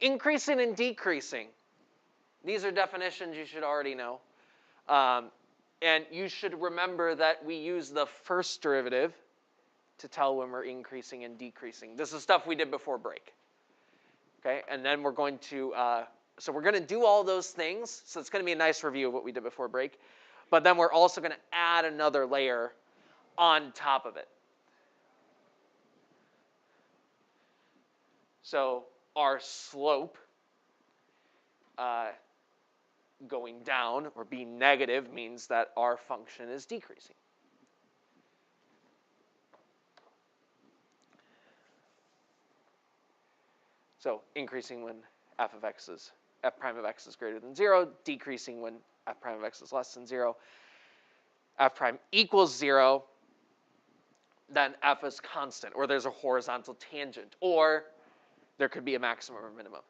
increasing and decreasing. These are definitions you should already know. And you should remember that we use the first derivative to tell when we're increasing and decreasing. This is stuff we did before break. Okay, and then we're going to, so we're going to do all those things. So it's going to be a nice review of what we did before break. But then we're also going to add another layer on top of it. So our slope going down or being negative means that our function is decreasing. So increasing when f prime of x is greater than 0, decreasing when f prime of x is less than 0. F prime equals 0, then f is constant, or there's a horizontal tangent, or there could be a maximum or minimum.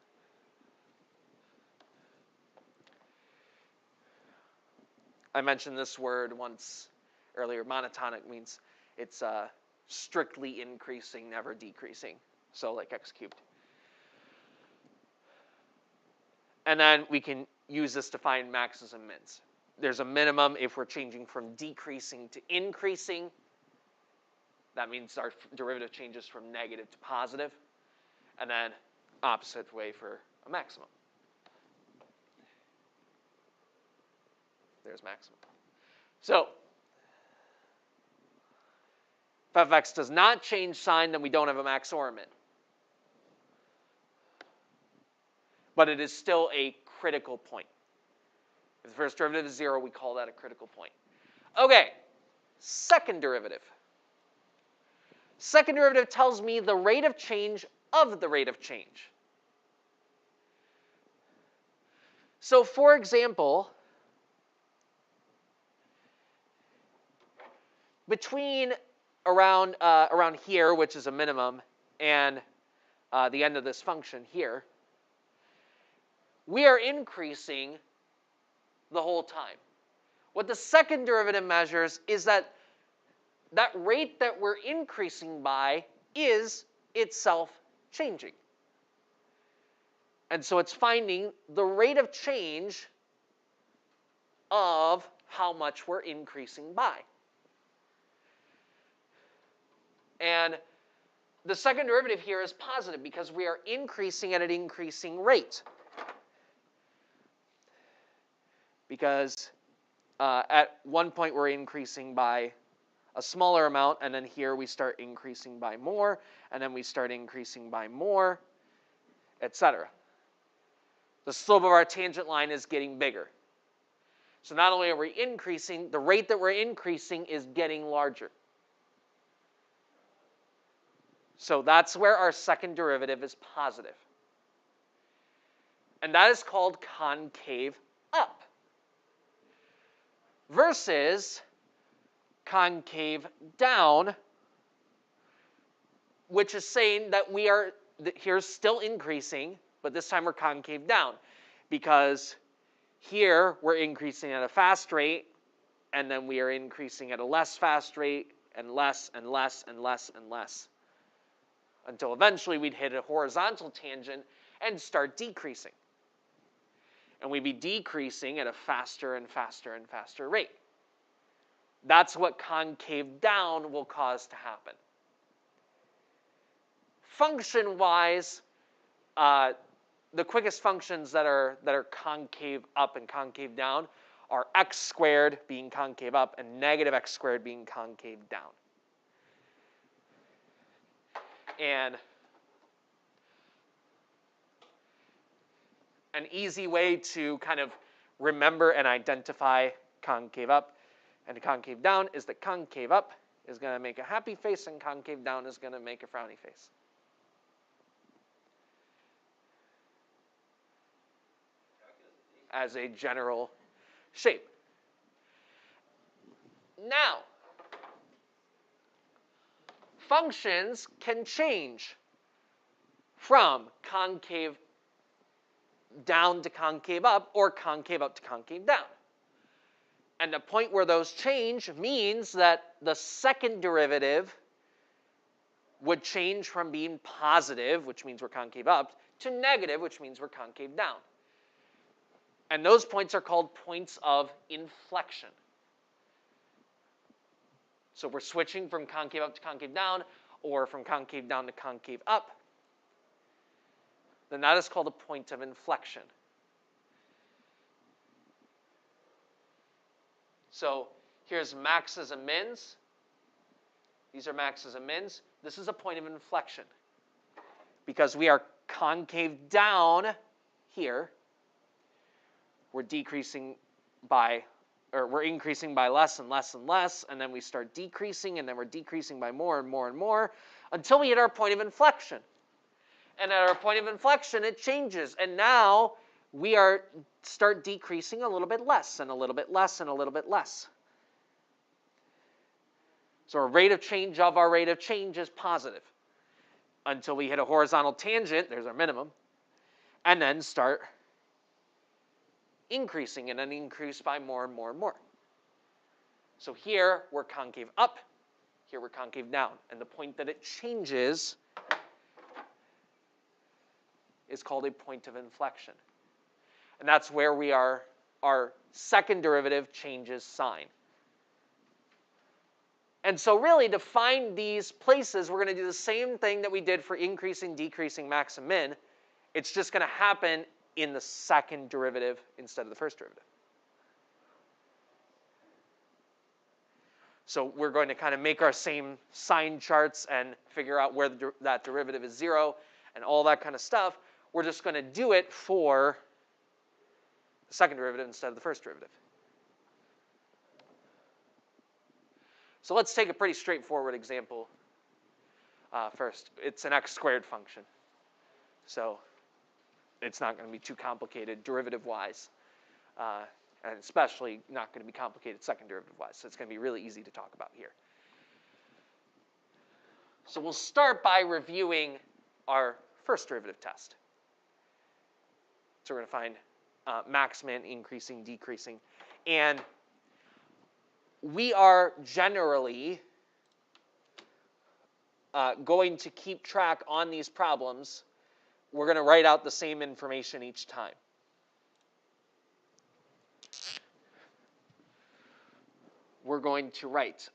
I mentioned this word once earlier. Monotonic means it's strictly increasing, never decreasing. So like x cubed. And then we can use this to find maxes and mins. There's a minimum if we're changing from decreasing to increasing. That means our derivative changes from negative to positive. And then opposite way for a maximum. There's maximum. So if f of x does not change sign, then we don't have a max or a min. But it is still a critical point. If the first derivative is 0, we call that a critical point. Okay, second derivative. Second derivative tells me the rate of change of the rate of change. So for example, between around here, which is a minimum, and the end of this function here, we are increasing the whole time. What the second derivative measures is that rate that we're increasing by is itself changing. And so it's finding the rate of change of how much we're increasing by. And the second derivative here is positive because we are increasing at an increasing rate. Because at one point we're increasing by a smaller amount, and then here we start increasing by more, and then we start increasing by more, etc. The slope of our tangent line is getting bigger. So not only are we increasing, the rate that we're increasing is getting larger. So that's where our second derivative is positive. And that is called concave up. Versus concave down, which is saying that we are, here's still increasing, but this time we're concave down. Because here we're increasing at a fast rate, and then we are increasing at a less fast rate, and less and less and less and less. Until eventually we'd hit a horizontal tangent and start decreasing. And we'd be decreasing at a faster and faster and faster rate. That's what concave down will cause to happen. Function-wise, the quickest functions that are concave up and concave down are x squared being concave up and negative x squared being concave down. And an easy way to kind of remember and identify concave up and concave down is that concave up is going to make a happy face and concave down is going to make a frowny face. As a general shape. Now, functions can change from concave down to concave up or concave up to concave down. And the point where those change means that the second derivative would change from being positive, which means we're concave up, to negative, which means we're concave down. And those points are called points of inflection. So we're switching from concave up to concave down, or from concave down to concave up, then that is called a point of inflection. So here's maxes and mins. These are maxes and mins. This is a point of inflection because we are concave down here. We're decreasing by, or we're increasing by less and less and less, and then we start decreasing, and then we're decreasing by more and more and more until we hit our point of inflection. And at our point of inflection, it changes, and now we start decreasing a little bit less and a little bit less and a little bit less. So our rate of change of our rate of change is positive until we hit a horizontal tangent, there's our minimum, and then start increasing and then increase by more and more and more. So here we're concave up, here we're concave down, and the point that it changes is called a point of inflection. And that's where our second derivative changes sign. And so really, to find these places, we're going to do the same thing that we did for increasing, decreasing, max, and min. It's just going to happen in the second derivative instead of the first derivative. So we're going to kind of make our same sign charts and figure out where that derivative is 0 and all that kind of stuff. We're just going to do it for the second derivative instead of the first derivative. So let's take a pretty straightforward example first. It's an x squared function. So it's not going to be too complicated derivative-wise, and especially not going to be complicated second derivative-wise. So it's going to be really easy to talk about here. So we'll start by reviewing our first derivative test. So we're going to find max, min, increasing, decreasing. And we are generally going to keep track on these problems. We're going to write out the same information each time. We're going to write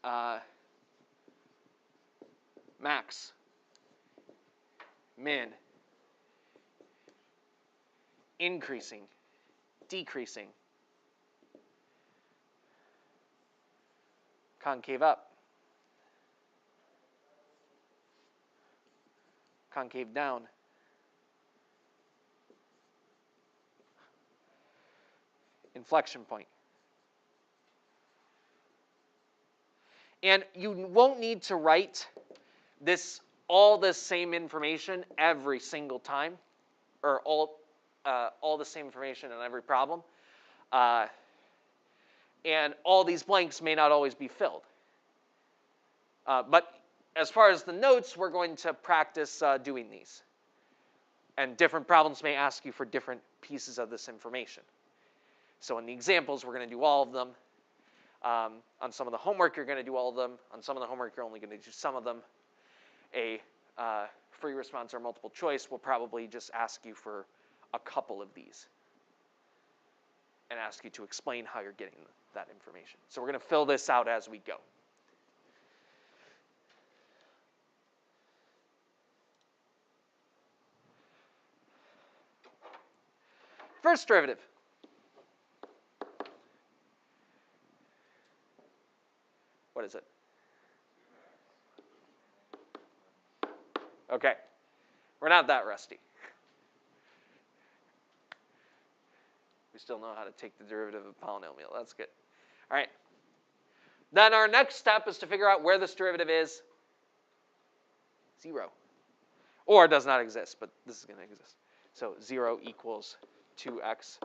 max, min, increasing, decreasing, concave up, concave down, inflection point. And you won't need to write all this same information every single time, or all the same information in every problem. And all these blanks may not always be filled. But as far as the notes, we're going to practice doing these. And different problems may ask you for different pieces of this information. So in the examples, we're going to do all of them. On some of the homework, you're going to do all of them. On some of the homework, you're only going to do some of them. A free response or multiple choice will probably just ask you for a couple of these and ask you to explain how you're getting that information. So we're going to fill this out as we go. First derivative. What is it? Okay. We're not that rusty. We still know how to take the derivative of a polynomial. That's good. All right. Then our next step is to figure out where this derivative is. 0. Or it does not exist, but this is going to exist. So 0 equals 2x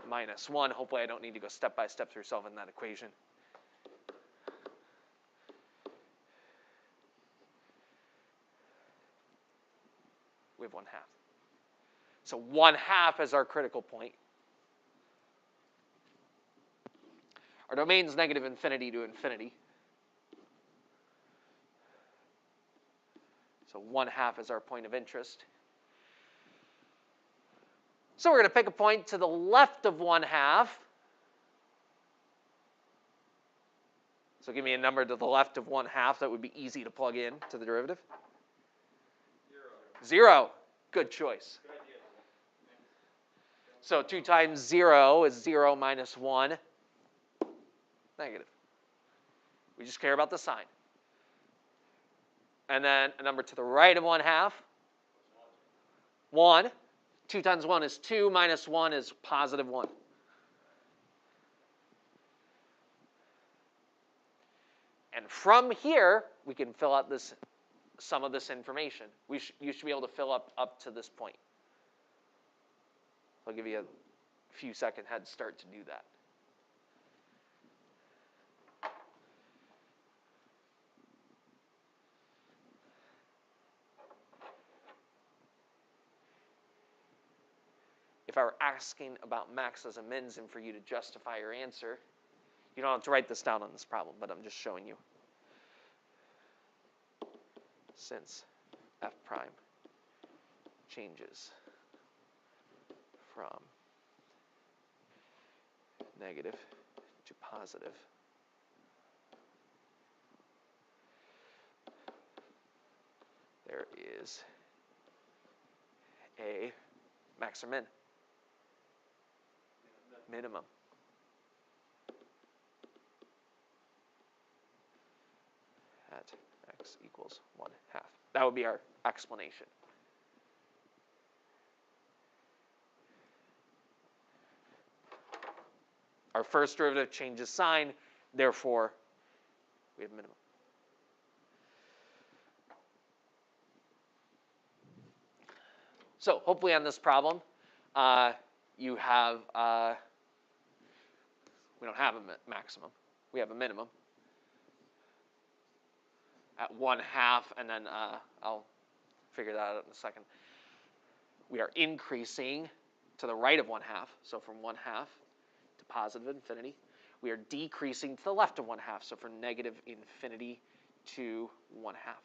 minus 1. Hopefully I don't need to go step by step through solving that equation. We have 1/2. So 1/2 is our critical point. Our domain is negative infinity to infinity. So 1/2 is our point of interest. So we're going to pick a point to the left of 1/2. So give me a number to the left of 1/2 that would be easy to plug in to the derivative. 0. Good choice. So 2 times 0 is 0 minus 1. Negative. We just care about the sign. And then a number to the right of 1/2. 1. 2 times 1 is 2, minus 1 is positive 1. And from here, we can fill out some of this information. You should be able to fill up to this point. I'll give you a few second head start to do that. If I were asking about maxes and mins and for you to justify your answer, you don't have to write this down on this problem, but I'm just showing you. Since f prime changes from negative to positive, there is a max or min. Minimum. At x equals 1/2. That would be our explanation. Our first derivative changes sign, therefore we have minimum. So hopefully on this problem, you have, we don't have a maximum, we have a minimum at 1/2, and then I'll figure that out in a second. We are increasing to the right of 1/2, so from 1/2 to positive infinity. We are decreasing to the left of 1/2, so from negative infinity to 1/2.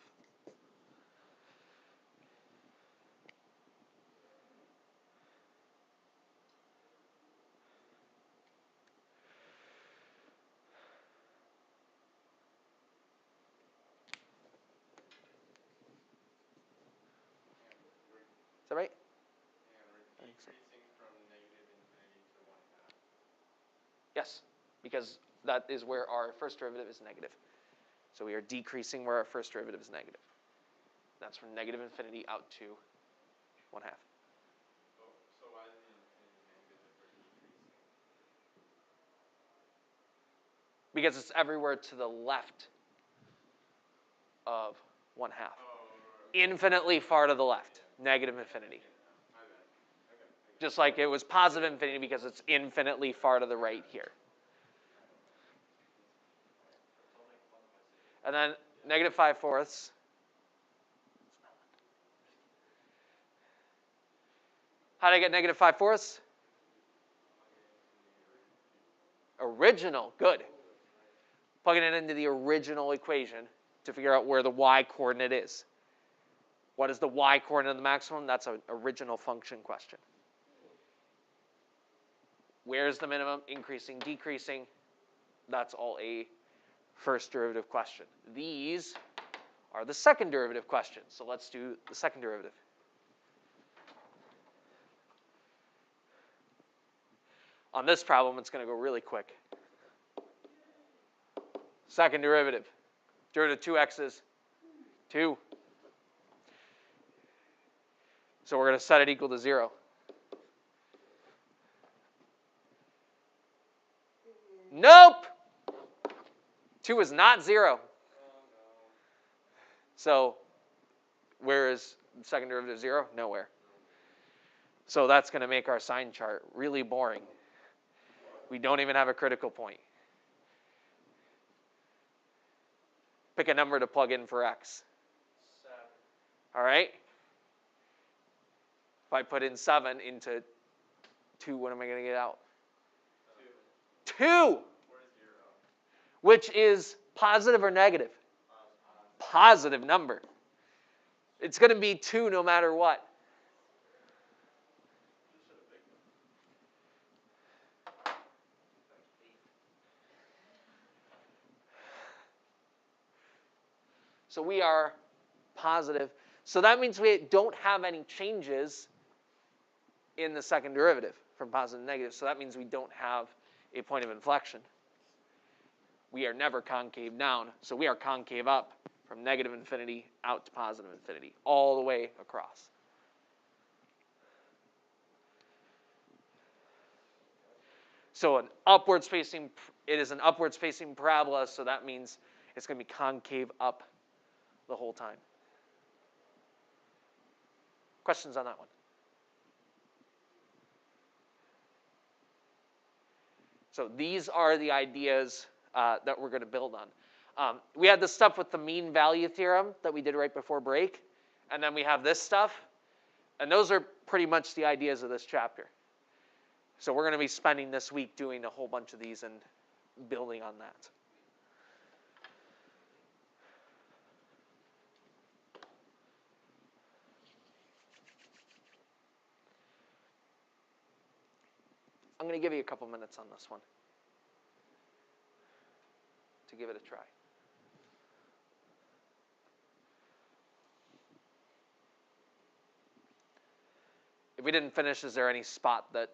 Is that right? Yeah, decreasing from negative infinity to 1/2. Yes, because that is where our first derivative is negative. So we are decreasing where our first derivative is negative. That's from negative infinity out to 1/2. So why is it negative if we're decreasing? Because it's everywhere to the left of 1/2. Infinitely far to the left, negative infinity. Just like it was positive infinity because it's infinitely far to the right here. And then negative 5/4. How did I get negative 5/4? Original, good. Plugging it into the original equation to figure out where the y coordinate is. What is the y coordinate of the maximum? That's an original function question. Where's the minimum? Increasing, decreasing. That's all a first derivative question. These are the second derivative questions. So let's do the second derivative. On this problem, it's going to go really quick. Second derivative. Derivative of 2x's, 2. So we're going to set it equal to 0. Nope! 2 is not 0. So where is the second derivative 0? Nowhere. So that's going to make our sign chart really boring. We don't even have a critical point. Pick a number to plug in for x. 7. All right? If I put in 7 into 2, what am I going to get out? 2. 2! Where's 0? Which is positive or negative? Positive number. It's going to be 2 no matter what. So we are positive. So that means we don't have any changes in the second derivative from positive to negative. So that means we don't have a point of inflection. We are never concave down. So we are concave up from negative infinity out to positive infinity, all the way across. So it is an upward spacing parabola, so that means it's going to be concave up the whole time. Questions on that one? So these are the ideas that we're going to build on. We had the stuff with the mean value theorem that we did right before break, and then we have this stuff, and those are pretty much the ideas of this chapter. So we're going to be spending this week doing a whole bunch of these and building on that. I'm going to give you a couple minutes on this one to give it a try. If we didn't finish, is there any spot that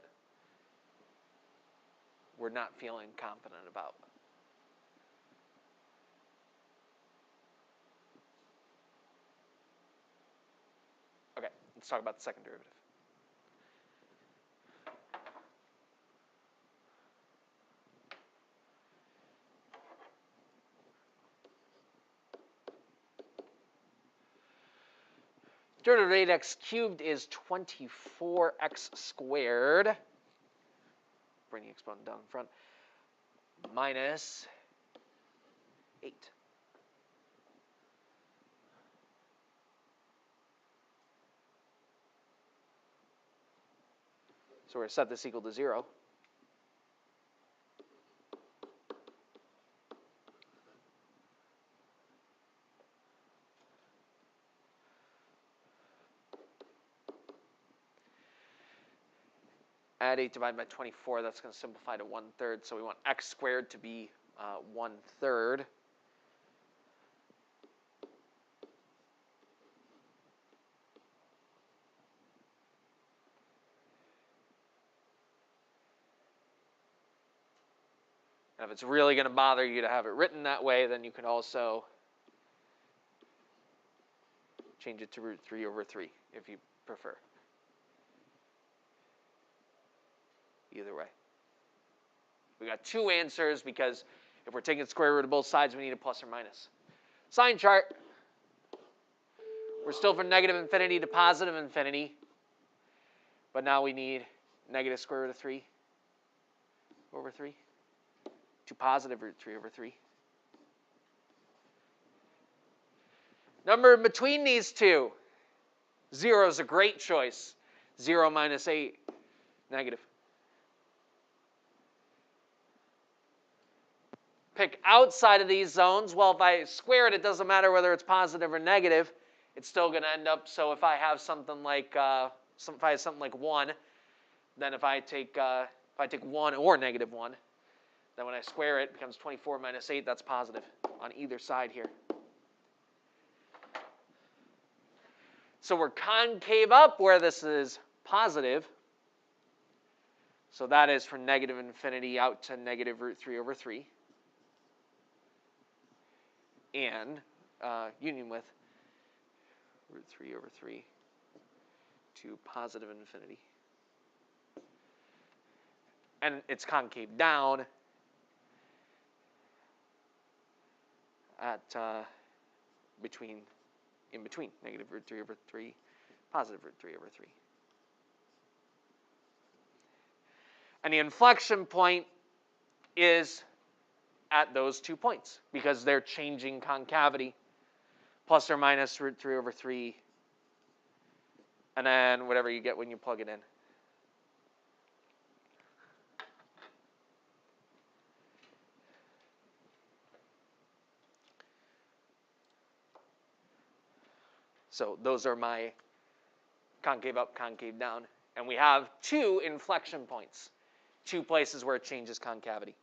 we're not feeling confident about? Okay, let's talk about the second derivative. Derivative of 8x cubed is 24x squared. Bring the exponent down in front. Minus 8. So we're going to set this equal to 0. Add 8 divided by 24, that's going to simplify to 1/3. So we want x squared to be 1/3. And if it's really going to bother you to have it written that way, then you can also change it to √3/3 if you prefer. Either way. We got two answers because if we're taking the square root of both sides, we need a plus or minus. Sign chart. We're still from negative infinity to positive infinity, but now we need negative square root of 3/3 to positive √3/3. Number in between these two. 0 is a great choice. 0 minus 8, negative. Pick outside of these zones. Well, if I square it, it doesn't matter whether it's positive or negative. It's still going to end up, so if I have something like 1, then if I take 1 or negative 1, then when I square it, it becomes 24 minus 8. That's positive on either side here. So we're concave up where this is positive. So that is from negative infinity out to negative √3/3. And union with √3/3 to positive infinity. And it's concave down at in between negative √3/3, positive √3/3. And the inflection point is at those 2 points because they're changing concavity, plus or minus √3/3, and then whatever you get when you plug it in. So those are my concave up, concave down. And we have 2 inflection points, 2 places where it changes concavity.